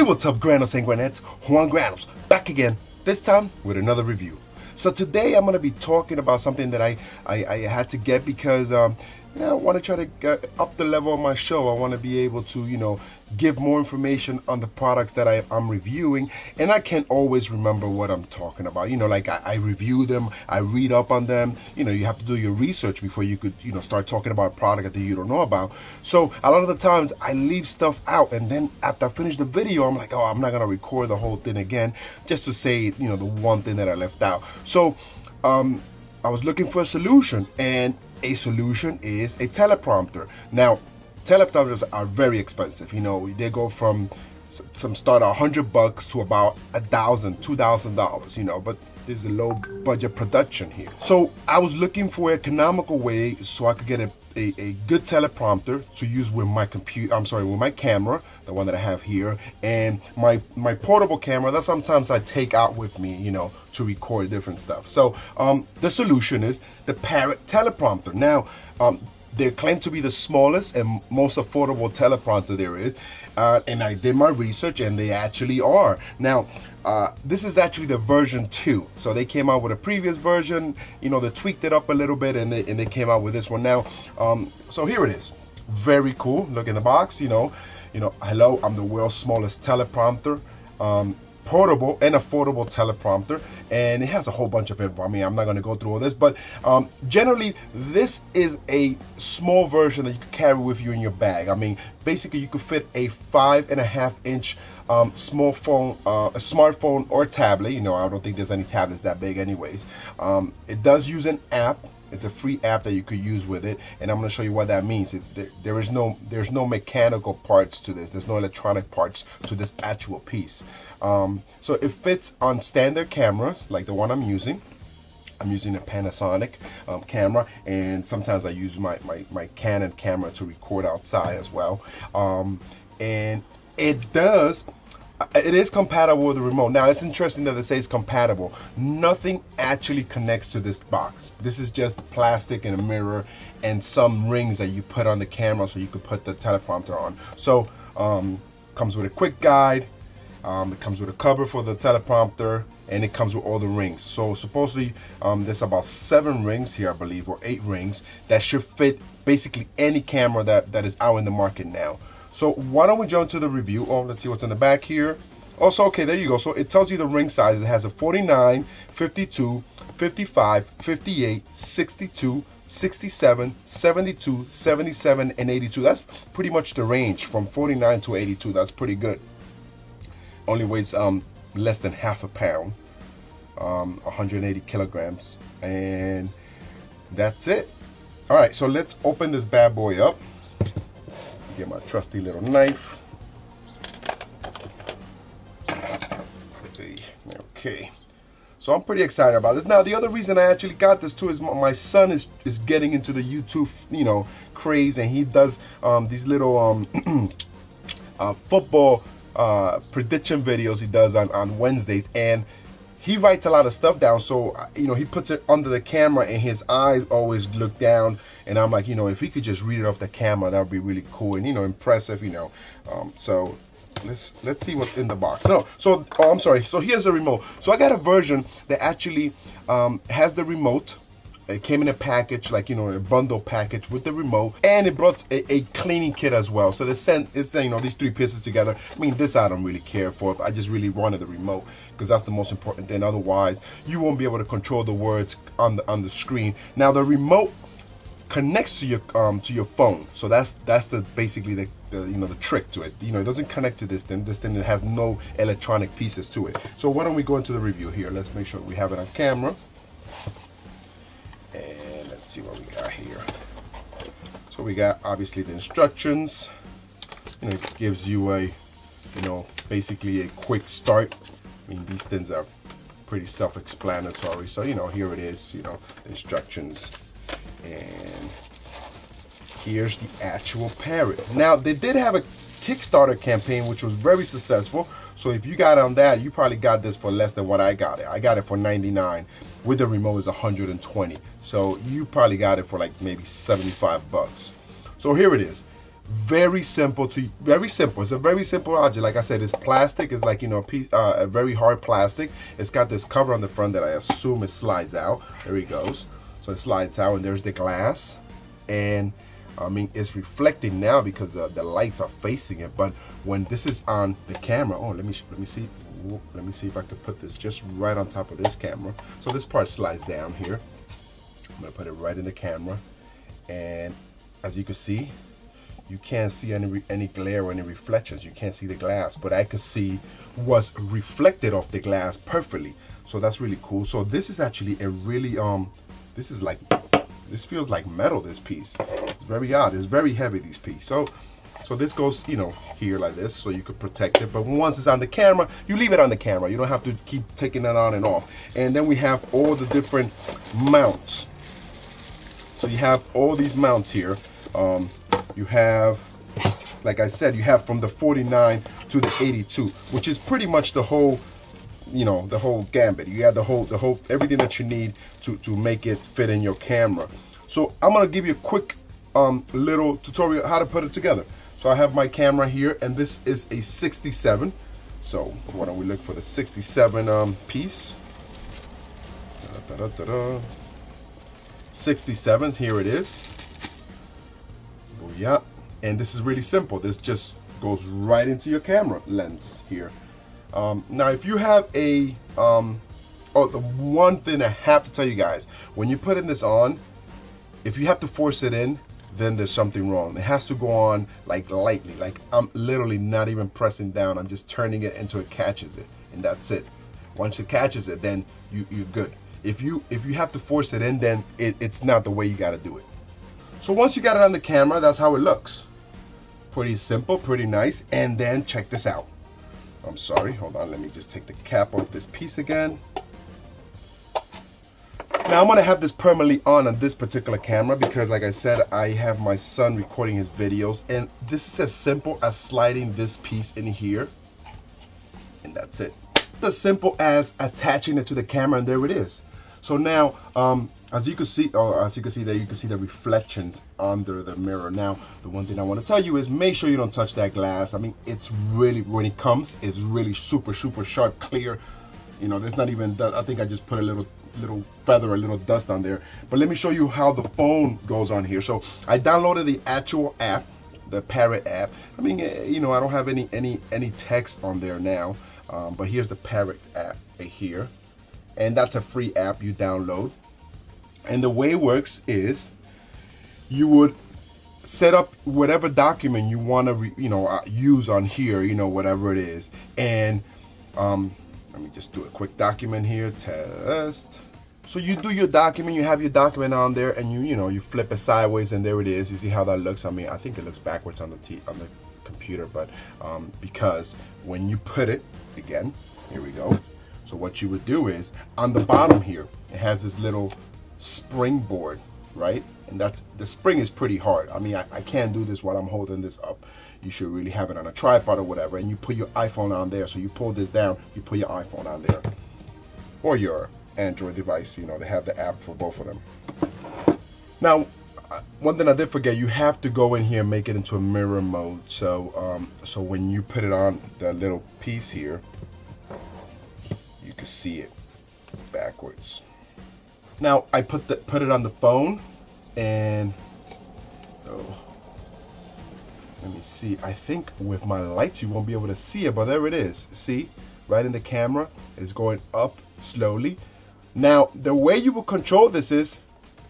Hey, what's up, Granos and Granettes? Juan Granos, back again, this time with another review. So today I'm going to be talking about something that I had to get because I want to try to get up the level of my show. I want to be able to, give more information on the products that I'm reviewing, and I can't always remember what I'm talking about. Like I review them, I read up on them. You have to do your research before you could, start talking about a product that you don't know about. So a lot of the times I leave stuff out, and then after I finish the video, I'm like, oh, I'm not going to record the whole thing again just to say, the one thing that I left out. So I was looking for a solution, and a solution is a teleprompter. Now, teleprompters are very expensive. They go from some start $100 to about $1,000, $2,000. But there's a low budget production here. So I was looking for an economical way so I could get a good teleprompter to use with my computer. With my camera, the one that I have here, and my portable camera that sometimes I take out with me, to record different stuff. So the solution is the Parrot Teleprompter. Now, they claim to be the smallest and most affordable teleprompter there is, and I did my research, and they actually are. Now, this is actually the version 2. So they came out with a previous version, they tweaked it up a little bit, and they came out with this one now. So here it is. Very cool. Look in the box. Hello, I'm the world's smallest teleprompter. Portable and affordable teleprompter, and it has a whole bunch of info. I'm not going to go through all this, but generally this is a small version that you can carry with you in your bag. Basically you could fit a 5.5-inch small phone, a smartphone or tablet. I don't think there's any tablets that big anyways. It does use an app. It's a free app that you could use with it, and I'm going to show you what that means. There's no mechanical parts to this. There's no electronic parts to this actual piece. So it fits on standard cameras like the one I'm using. I'm using a Panasonic camera, and sometimes I use my Canon camera to record outside as well. And it is compatible with the remote. Now, it's interesting that it says compatible. Nothing actually connects to this box. This is just plastic and a mirror and some rings that you put on the camera so you could put the teleprompter on. So comes with a quick guide. It comes with a cover for the teleprompter, and it comes with all the rings. So supposedly there's about 7 rings here, I believe, or 8 rings that should fit basically any camera that is out in the market now. So why don't we jump to the review? Let's see what's in the back here. Also, okay, there you go. So it tells you the ring size. It has a 49, 52, 55, 58, 62, 67, 72, 77, and 82. That's pretty much the range from 49 to 82. That's pretty good. Only weighs less than half a pound, 180 kilograms, and that's it. All right, so let's open this bad boy up. Get my trusty little knife. Okay, so I'm pretty excited about this. Now, the other reason I actually got this too is my son is getting into the YouTube craze, and he does these little football prediction videos he does on Wednesdays, and he writes a lot of stuff down. So he puts it under the camera, and his eyes always look down, and I'm like, if he could just read it off the camera, that would be really cool and impressive. So let's see what's in the box. I'm sorry, so here's the remote. So I got a version that actually has the remote. It came in a package, like a bundle package with the remote, and it brought a cleaning kit as well. So they sent these 3 pieces together. This I don't really care for. I just really wanted the remote because that's the most important thing. Otherwise, you won't be able to control the words on the screen. Now, the remote connects to your phone. So that's basically the trick to it. It doesn't connect to this thing. This thing has no electronic pieces to it. So why don't we go into the review here? Let's make sure we have it on camera. And let's see what we got here. So we got obviously the instructions. It gives you basically a quick start. These things are pretty self-explanatory. So here it is. The instructions, and here's the actual Parrot. Now, they did have a Kickstarter campaign which was very successful. So if you got on that, you probably got this for less than what I got it. I got it for $99. With the remote is $120. So you probably got it for like maybe $75. So here it is. Very simple. It's a very simple object. Like I said, it's plastic. It's like, you know, a piece, a very hard plastic. It's got this cover on the front that I assume it slides out. There he goes. So it slides out, and there's the glass, and I mean, it's reflecting now because the lights are facing it. But when this is on the camera, oh, let me see. Let me see if I could put this just right on top of this camera. So this part slides down here. I'm gonna put it right in the camera, and as you can see, you can't see any glare or any reflections. You can't see the glass, but I could see what's reflected off the glass perfectly. So that's really cool. So this is actually a really this feels like metal, this piece. It's very odd. It's very heavy, this piece. So this goes, you know, here like this, so you could protect it. But once it's on the camera, you leave it on the camera. You don't have to keep taking it on and off. And then we have all the different mounts. So you have all these mounts here. You have, like I said, you have from the 49 to the 82, which is pretty much the whole, you know, the whole gambit. You have the whole everything that you need to make it fit in your camera. So I'm gonna give you a quick little tutorial how to put it together. So I have my camera here, and this is a 67. So why don't we look for the 67 piece? 67, here it is. Yeah, and this is really simple. This just goes right into your camera lens here. Now, if you have a, the one thing I have to tell you guys, when you're putting this on, if you have to force it in, then there's something wrong. It has to go on like lightly, like I'm literally not even pressing down. I'm just turning it until it catches it, and that's it. Once it catches it, then you're good. If you have to force it in, then it's not the way you got to do it. So once you got it on the camera, that's how it looks. Pretty simple, pretty nice. And then check this out. I'm sorry, hold on, let me just take the cap off this piece again. Now I'm gonna have this permanently on this particular camera because, like I said, I have my son recording his videos, and this is as simple as sliding this piece in here, and that's it. It's as simple as attaching it to the camera, and there it is. So now, as you can see there, you can see the reflections under the mirror. Now, the one thing I want to tell you is make sure you don't touch that glass. I mean, it's really, when it comes, it's really super sharp, clear. You know, there's not even, I think I just put a little feather, a little dust on there. But let me show you how the phone goes on here. So I downloaded the actual app, the Parrot app. I mean, you know, I don't have any text on there now, but here's the Parrot app right here. And that's a free app you download. And the way it works is you would set up whatever document you want to use on here, you know, whatever it is. And let me just do a quick document here, test. So you do your document, you have your document on there, and you flip it sideways, and there it is. You see how that looks? I mean, I think it looks backwards on the computer, but because when you put it, again, here we go. So what you would do is, on the bottom here, it has this little springboard, right? And the spring is pretty hard. I mean, I can't do this while I'm holding this up. You should really have it on a tripod or whatever, and you put your iPhone on there. So you pull this down, you put your iPhone on there, or your Android device. You know, they have the app for both of them. Now, one thing I did forget, you have to go in here and make it into a mirror mode. So so when you put it on the little piece here, you can see it backwards. Now I put it on the phone, and let me see. I think with my lights you won't be able to see it, but there it is. See, right in the camera, it's going up slowly. Now the way you will control this is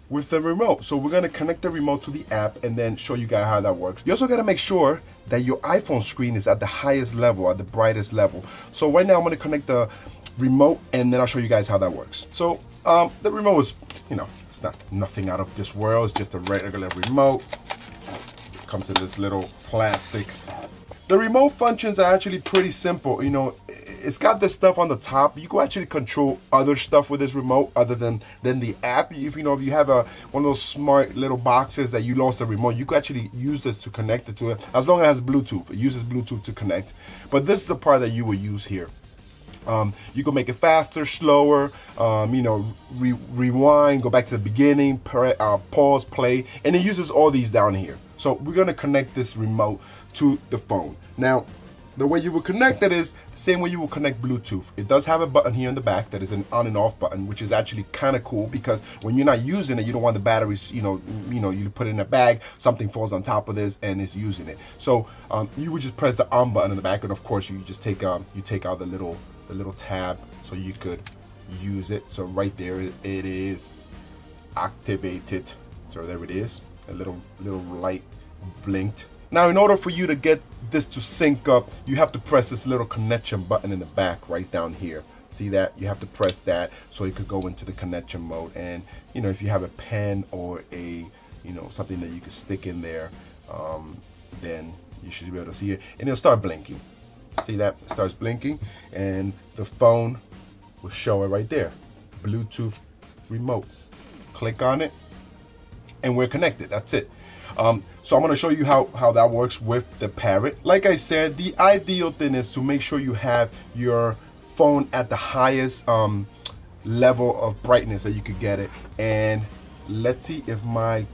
with the remote. So we're gonna connect the remote to the app and then show you guys how that works. You also gotta make sure that your iPhone screen is at the highest level, at the brightest level. So right now I'm gonna connect the remote, and then I'll show you guys how that works. So the remote is, it's nothing out of this world. It's just a regular remote. It comes in this little plastic. The remote functions are actually pretty simple. You know, it's got this stuff on the top. You can actually control other stuff with this remote other than the app. If you have one of those smart little boxes that you lost the remote, you can actually use this to connect it to it, as long as it has Bluetooth. It uses Bluetooth to connect. But this is the part that you will use here. You can make it faster, slower, rewind, go back to the beginning, pause, play, and it uses all these down here. So we're gonna connect this remote to the phone. Now, the way you would connect it is the same way you will connect Bluetooth. It does have a button here in the back that is an on and off button, which is actually kind of cool because when you're not using it, you don't want the batteries, you put it in a bag, something falls on top of this and it's using it. So you would just press the on button in the back, and of course you just take out the little tab so you could use it. So right there it is activated. So there it is, a little light blinked. Now, in order for you to get this to sync up, you have to press this little connection button in the back right down here. See that? You have to press that so it could go into the connection mode. And if you have a pen or a something that you could stick in there, then you should be able to see it, and it'll start blinking. See that? It starts blinking, and the phone will show it right there. Bluetooth remote. Click on it, and we're connected. That's it. So I'm going to show you how that works with the Parrot. Like I said, the ideal thing is to make sure you have your phone at the highest level of brightness that you could get it. And let's see if my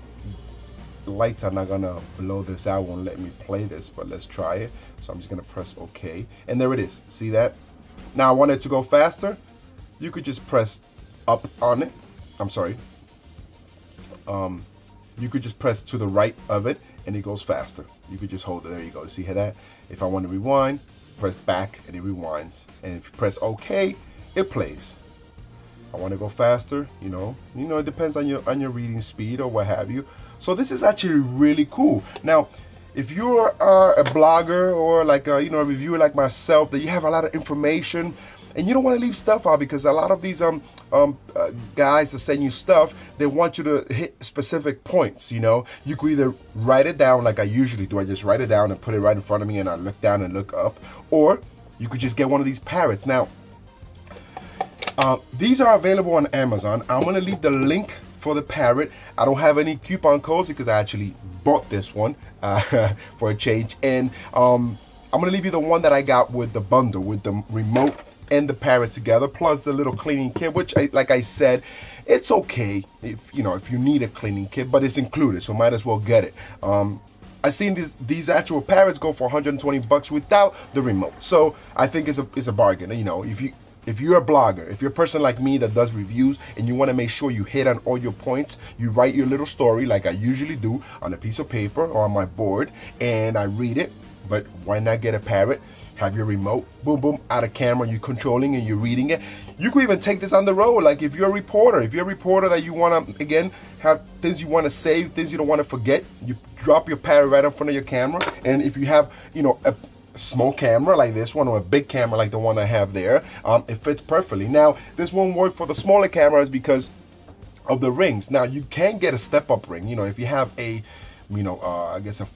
lights are not going to blow this out, won't let me play this, but let's try it. So I'm just going to press OK. And there it is. See that? Now I want it to go faster. You could just press up on it. I'm sorry. You could just press to the right of it and it goes faster. You could just hold it. There you go. See that? If I want to rewind, press back and it rewinds. And if you press OK, it plays. I want to go faster, it depends on your reading speed or what have you. So this is actually really cool. Now, if you're a blogger or like a reviewer like myself, that you have a lot of information and you don't want to leave stuff out, because a lot of these guys that send you stuff, they want you to hit specific points. You could either write it down like I usually do. I just write it down and put it right in front of me and I look down and look up. Or you could just get one of these parrots. Now, these are available on Amazon. I'm going to leave the link for the Parrot. I don't have any coupon codes because I actually bought this one for a change. And I'm going to leave you the one that I got with the bundle, with the remote and the Parrot together, plus the little cleaning kit, which like I said, it's okay if you need a cleaning kit, but it's included, so might as well get it. I've seen these actual Parrots go for $120 without the remote, so I think it's a bargain. If you're a blogger, if you're a person like me that does reviews and you want to make sure you hit on all your points, you write your little story like I usually do on a piece of paper or on my board, and I read it. But why not get a Parrot? Have your remote, boom, boom, out of camera, you're controlling and you're reading it. You could even take this on the road. Like if you're a reporter that you want to, again, have things you want to save, things you don't want to forget, you drop your Parrot right in front of your camera. And if you have, a small camera like this one or a big camera like the one I have there, it fits perfectly. Now, this won't work for the smaller cameras because of the rings. Now, you can get a step-up ring. If you have a, I guess a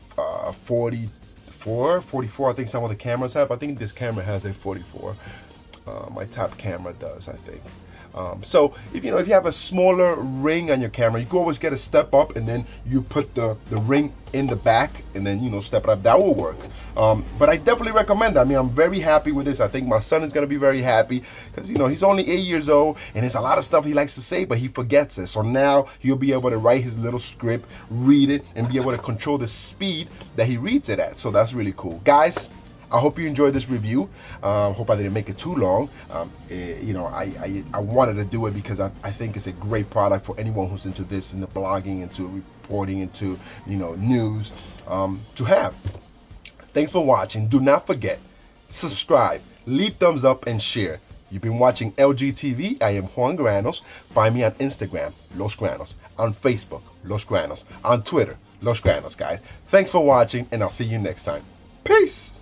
44, I think some of the cameras have. I think this camera has a 44. My top camera does, I think. So if you have a smaller ring on your camera, you can always get a step up and then you put the ring in the back and then step it up. That will work. But I definitely recommend that. I mean, I'm very happy with this. I think my son is going to be very happy because he's only 8 years old and there's a lot of stuff he likes to say, but he forgets it. So now he'll be able to write his little script, read it, and be able to control the speed that he reads it at. So that's really cool, guys. I hope you enjoyed this review. Hope I didn't make it too long. I wanted to do it because I think it's a great product for anyone who's into this, into blogging, into reporting, into news, to have. Thanks for watching. Do not forget, subscribe, leave thumbs up, and share. You've been watching LGTV. I am Juan Granos. Find me on Instagram, Los Granos. On Facebook, Los Granos. On Twitter, Los Granos, guys. Thanks for watching, and I'll see you next time. Peace.